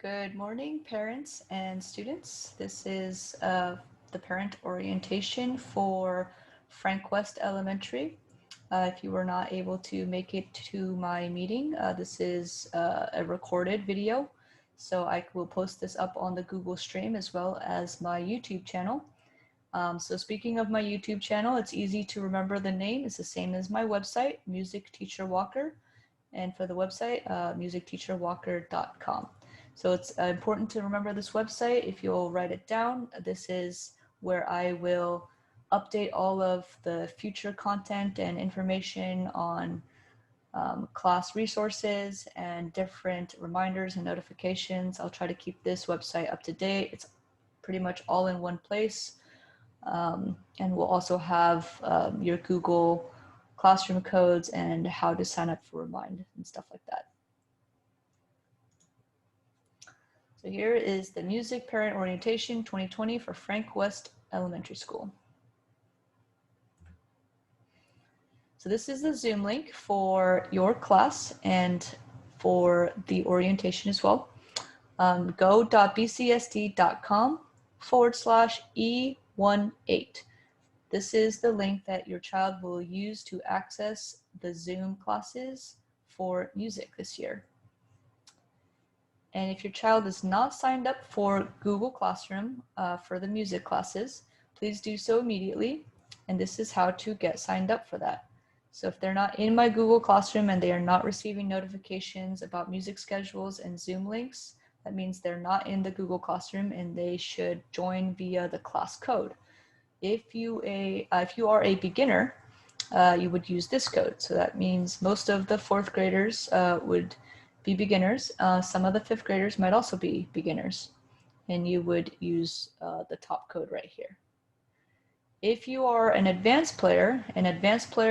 Good morning, parents and students. This is the parent orientation for Frank West Elementary. If you were not able to make it to my meeting, this is a recorded video. So I will post this up on the Google Stream as well as my YouTube channel. So speaking of my YouTube channel, it's easy to remember the name. It's the same as my website, Music Teacher Walker. And for the website, musicteacherwalker.com. So it's important to remember this website. If you'll write it down, this is where I will update all of the future content and information on class resources and different reminders and notifications. I'll try to keep this website up to date. It's pretty much all in one place. And we'll also have your Google Classroom codes and how to sign up for Remind and stuff like that. So here is the Music Parent Orientation 2020 for Frank West Elementary School. So this is the Zoom link for your class and for the orientation as well. go.bcsd.com/E18. This is the link that your child will use to access the Zoom classes for music this year. And if your child is not signed up for Google Classroom for the music classes, please do so immediately. And this is how to get signed up for that. So if they're not in my Google Classroom and they are not receiving notifications about music schedules and Zoom links, that means they're not in the Google Classroom and they should join via the class code. If you are a beginner, you would use this code. So that means most of the fourth graders would be beginners. Some of the fifth graders might also be beginners, and you would use the top code right here. If you are an advanced player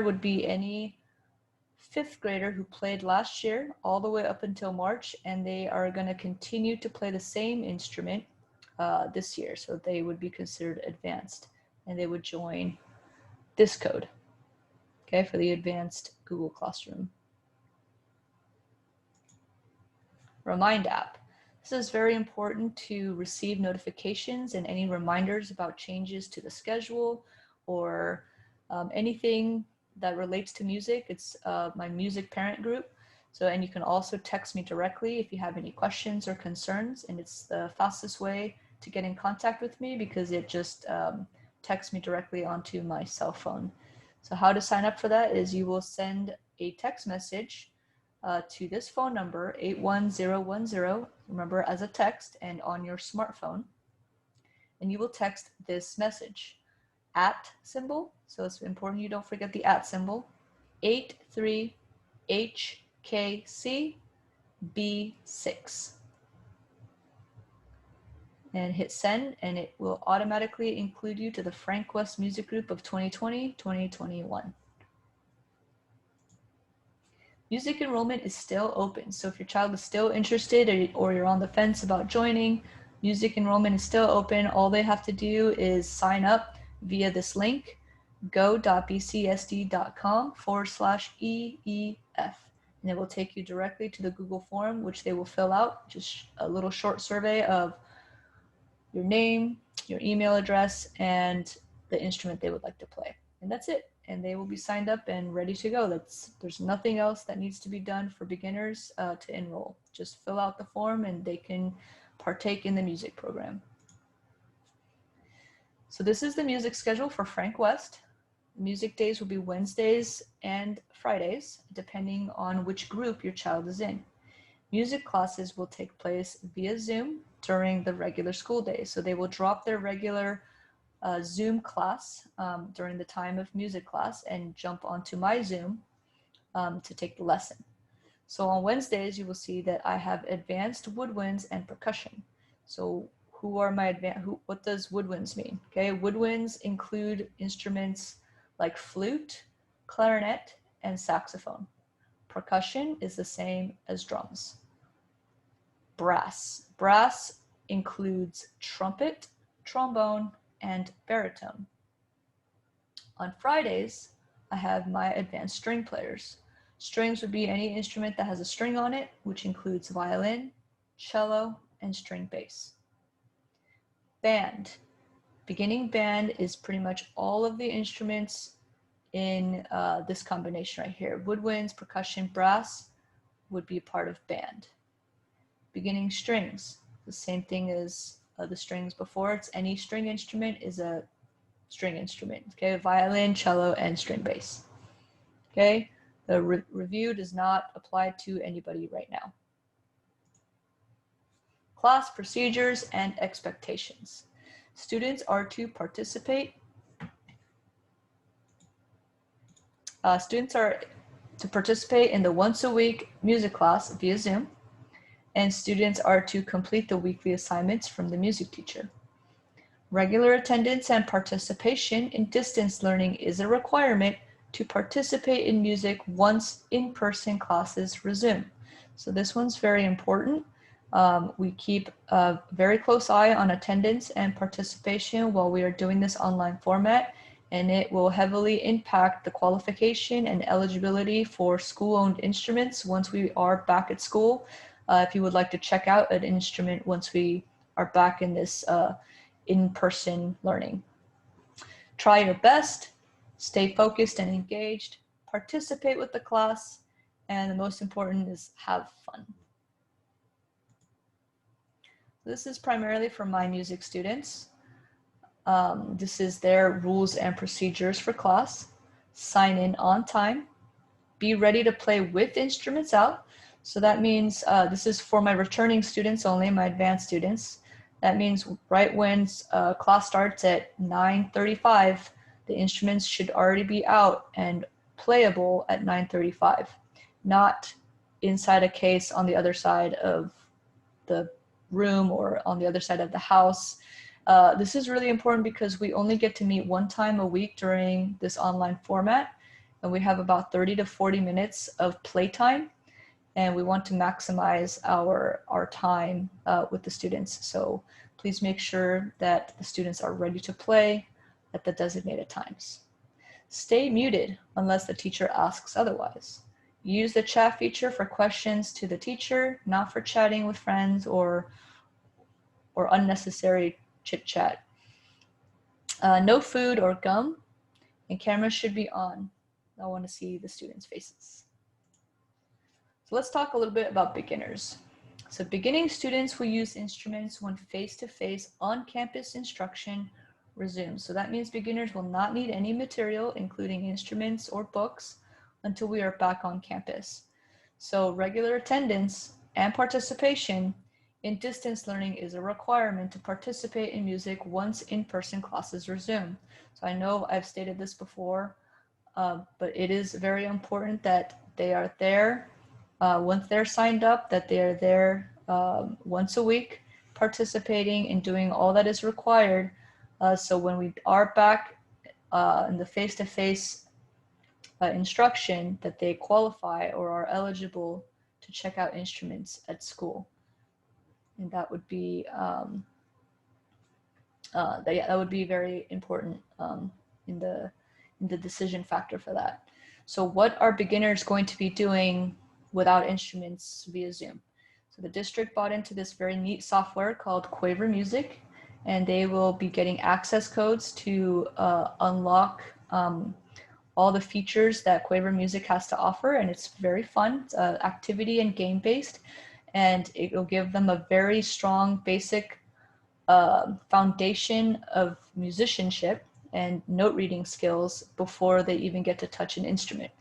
would be any fifth grader who played last year all the way up until March, and they are going to continue to play the same instrument this year. So they would be considered advanced, and they would join this code, okay, for the advanced Google Classroom. Remind app. This is very important to receive notifications and any reminders about changes to the schedule or anything that relates to music. It's my music parent group. So, and you can also text me directly if you have any questions or concerns, and it's the fastest way to get in contact with me because it just texts me directly onto my cell phone. So how to sign up for that is you will send a text message to this phone number, 81010, remember as a text and on your smartphone, and you will text this message, @ so it's important you don't forget the @ symbol, 83HKCB6. And hit send, and it will automatically include you to the Frank West Music Group of 2020-2021. Music enrollment is still open. So if your child is still interested or you're on the fence about joining, music enrollment is still open. All they have to do is sign up via this link, go.bcsd.com/EEF. And it will take you directly to the Google form, which they will fill out, just a little short survey of your name, your email address, and the instrument they would like to play. And that's it. And they will be signed up and ready to go. There's nothing else that needs to be done for beginners to enroll. Just fill out the form and they can partake in the music program. So this is the music schedule for Frank West. Music days will be Wednesdays and Fridays, depending on which group your child is in. Music classes will take place via Zoom during the regular school day. So they will drop their regular Zoom class during the time of music class and jump onto my Zoom to take the lesson. So on Wednesdays, you will see that I have advanced woodwinds and percussion. So who are my what does woodwinds mean? Okay, woodwinds include instruments like flute, clarinet, and saxophone. Percussion is the same as drums. Brass. Brass includes trumpet, trombone, and baritone. On Fridays, I have my advanced string players. Strings would be any instrument that has a string on it, which includes violin, cello, and string bass. Band. Beginning band is pretty much all of the instruments in this combination right here. Woodwinds, percussion, brass would be part of band. Beginning strings, the same thing as the strings before. It's any string instrument is a string instrument. Okay, violin, cello, and string bass. Okay, the review does not apply to anybody right now. Class procedures and expectations. Students are to participate. Students are to participate in the once a week music class via Zoom, and students are to complete the weekly assignments from the music teacher. Regular attendance and participation in distance learning is a requirement to participate in music once in-person classes resume. So this one's very important. We keep a very close eye on attendance and participation while we are doing this online format, and it will heavily impact the qualification and eligibility for school-owned instruments once we are back at school. If you would like to check out an instrument once we are back in this in-person learning. Try your best, stay focused and engaged, participate with the class, and the most important is have fun. This is primarily for my music students. This is their rules and procedures for class. Sign in on time. Be ready to play with instruments out. So that means this is for my returning students only, my advanced students. That means right when class starts at 9:35, the instruments should already be out and playable at 9:35, not inside a case on the other side of the room or on the other side of the house. This is really important because we only get to meet one time a week during this online format, and we have about 30 to 40 minutes of playtime, and we want to maximize our time with the students. So please make sure that the students are ready to play at the designated times. Stay muted unless the teacher asks otherwise. Use the chat feature for questions to the teacher, not for chatting with friends or unnecessary chit chat. No food or gum, and cameras should be on. I want to see the students' faces. So let's talk a little bit about beginners. So beginning students will use instruments when face-to-face on-campus instruction resumes. So that means beginners will not need any material, including instruments or books, until we are back on campus. So regular attendance and participation in distance learning is a requirement to participate in music once in-person classes resume. So I know I've stated this before, but it is very important that they are there once they're signed up, that they are there once a week, participating and doing all that is required. So when we are back in the face-to-face instruction, that they qualify or are eligible to check out instruments at school. And that would be that would be very important in the decision factor for that. So what are beginners going to be doing without instruments via Zoom? So the district bought into this very neat software called Quaver Music, and they will be getting access codes to unlock all the features that Quaver Music has to offer, and it's very fun. It's activity and game based, and it will give them a very strong basic foundation of musicianship and note reading skills before they even get to touch an instrument,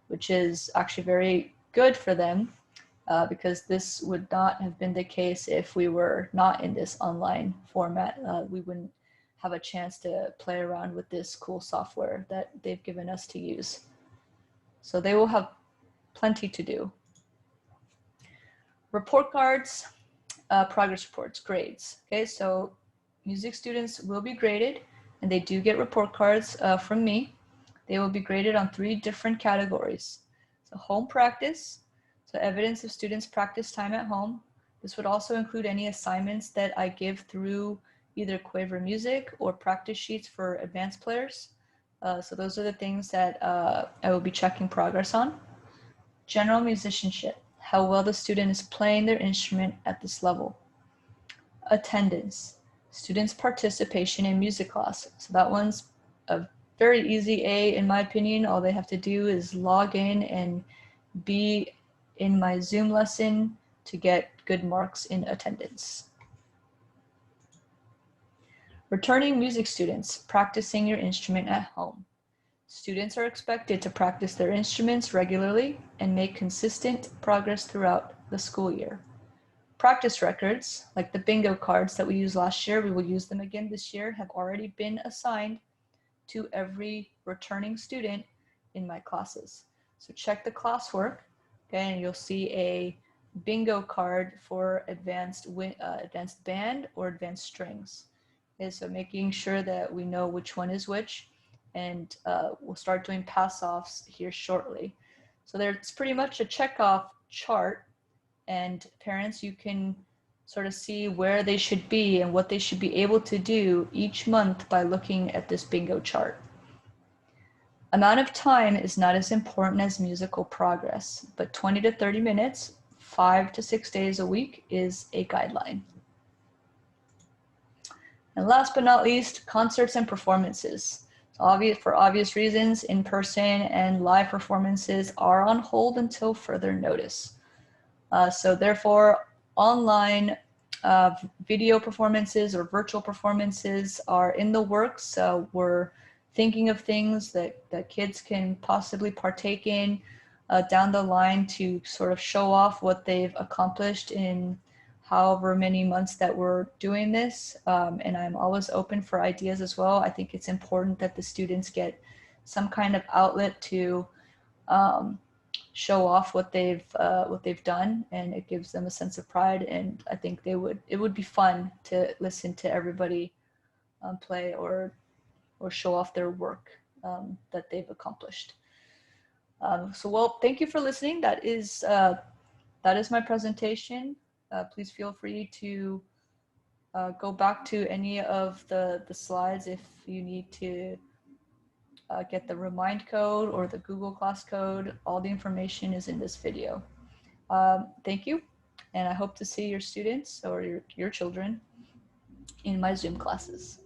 which is actually very good for them because this would not have been the case if we were not in this online format. We wouldn't have a chance to play around with this cool software that they've given us to use. So they will have plenty to do. Report cards, progress reports, grades. Okay, so music students will be graded, and they do get report cards from me. They will be graded on 3 different categories. So home practice, so evidence of students' practice time at home. This would also include any assignments that I give through either Quaver Music or practice sheets for advanced players. So those are the things that I will be checking progress on. General musicianship, how well the student is playing their instrument at this level. Attendance, students' participation in music class. So that one's a very easy A in my opinion. All they have to do is log in and be in my Zoom lesson to get good marks in attendance. Returning music students, practicing your instrument at home. Students are expected to practice their instruments regularly and make consistent progress throughout the school year. Practice records, like the bingo cards that we used last year, we will use them again this year, have already been assigned to every returning student in my classes. So check the classwork, okay, and you'll see a bingo card for advanced band or advanced strings. Okay, so making sure that we know which one is which, and we'll start doing pass-offs here shortly. So there's pretty much a check-off chart, and parents, you can sort of see where they should be and what they should be able to do each month by looking at this bingo chart. Amount of time is not as important as musical progress, but 20 to 30 minutes, 5 to 6 days a week is a guideline. And last but not least, concerts and performances. For obvious reasons, in-person and live performances are on hold until further notice. So therefore, online video performances or virtual performances are in the works. So we're thinking of things that kids can possibly partake in down the line to sort of show off what they've accomplished in however many months that we're doing this. And I'm always open for ideas as well. I think it's important that the students get some kind of outlet to show off what they've done, and it gives them a sense of pride. And I think it would be fun to listen to everybody play or show off their work that they've accomplished. So well, thank you for listening. That is my presentation. Please feel free to go back to any of the slides if you need to get the remind code or the Google Class code. All the information is in this video. Thank you, and I hope to see your students or your children in my Zoom classes.